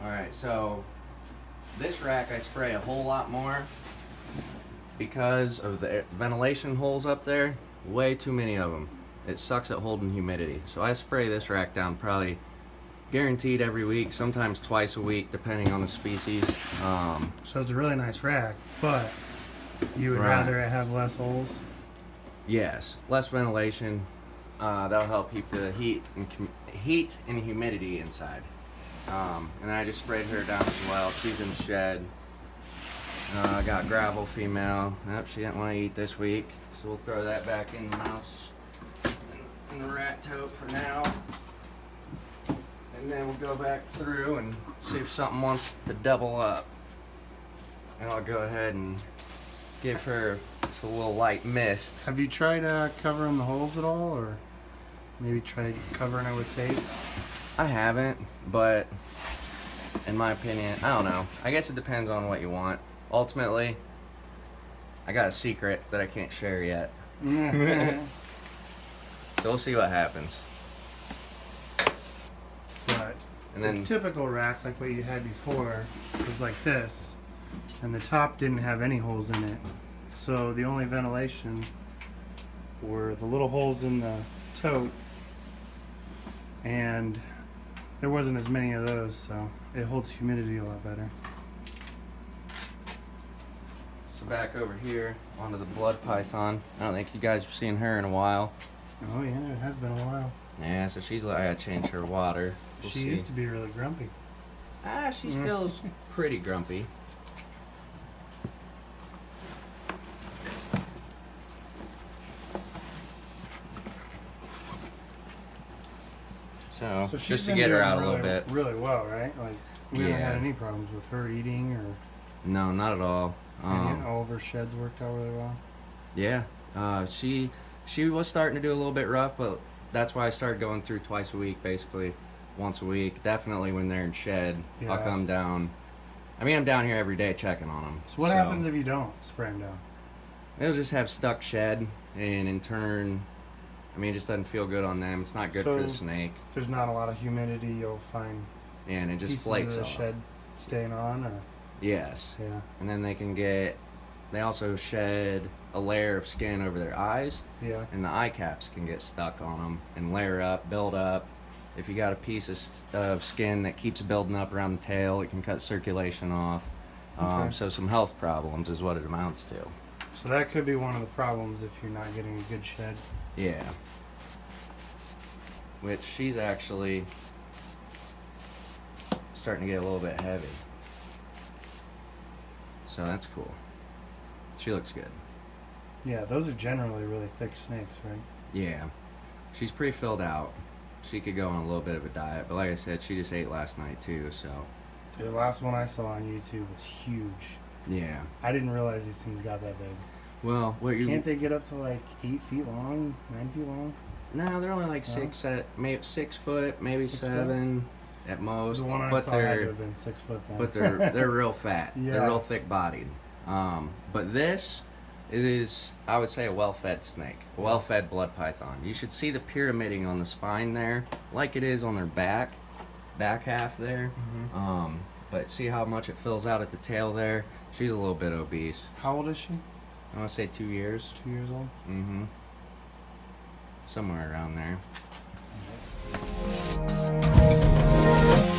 Alright, so this rack I spray a whole lot more because of the ventilation holes up there. Way too many of them. It sucks at holding humidity. So I spray this rack down probably guaranteed every week, sometimes twice a week, depending on the species. So it's a really nice rack, but you would rather it have less holes? Yes, less ventilation. That'll help keep the heat and humidity inside. And then I just sprayed her down as well. She's in the shed. Got gravel female. Yep, she didn't want to eat this week, so we'll throw that back in the mouse in the rat tote for now. And then we'll go back through and see if something wants to double up. And I'll go ahead and give her just a little light mist. Have you tried covering the holes at all, or maybe try covering it with tape? I haven't, but in my opinion, I don't know. I guess it depends on what you want. Ultimately, I got a secret that I can't share yet. So we'll see what happens. But And then the typical rack, like what you had before, was like this, and the top didn't have any holes in it. So the only ventilation were the little holes in the tote, and there wasn't as many of those, so it holds humidity a lot better. so back over here onto the blood python. I don't think you guys have seen her in a while. Oh yeah, it has been a while. Yeah, so she's like, I gotta change her water. We'll She see. used to be really grumpy. She's still pretty grumpy. So So she's just to been get her doing out a really, little bit. really well, right? Like we haven't had Yeah. any problems with her eating, or No, not at all. all of her sheds worked out really well. Yeah, she was starting to do a little bit rough, but that's why I started going through twice a week, basically once a week. Definitely when they're in shed, I'll Yeah. come down. I mean, I'm down here every day checking on them. So what happens if you don't spray them down? They'll just have stuck shed, and in turn, I mean, it just doesn't feel good on them. It's not good for the So- snake, There's not a lot of humidity. You'll find and it just pieces flakes of the off. shed staying on, or Yes, yeah, and then they also shed a layer of skin over their eyes, yeah. and the eye caps can get stuck on them and layer up, build up. If you got a piece of skin that keeps building up around the tail, it can cut circulation off. Okay. So some health problems is what it amounts to. So that could be one of the problems if you're not getting a good shed. Yeah. Which she's actually starting to get a little bit heavy. So that's cool. She looks good. Yeah, those are generally really thick snakes, right? Yeah. She's pretty filled out. She could go on a little bit of a diet, but like I said, she just ate last night too, so. The last one I saw on YouTube was huge. Yeah. I didn't realize these things got that big. Well, what you Can't they get up to like 8 feet long, 9 feet long? No, they're only like No? 6 foot, maybe 6 7 at most. The one I but saw had to they're have been 6 foot then. but they're real fat. Yeah. They're real thick bodied. But this is, I would say, a well-fed snake, a well-fed blood python. You should see the pyramiding on the spine there, like it is on their back half there. Mhm. But see how much it fills out at the tail there. She's a little bit obese. How old is she? I want to say 2 years. 2 years old? Mm-hmm. Somewhere around there. Nice.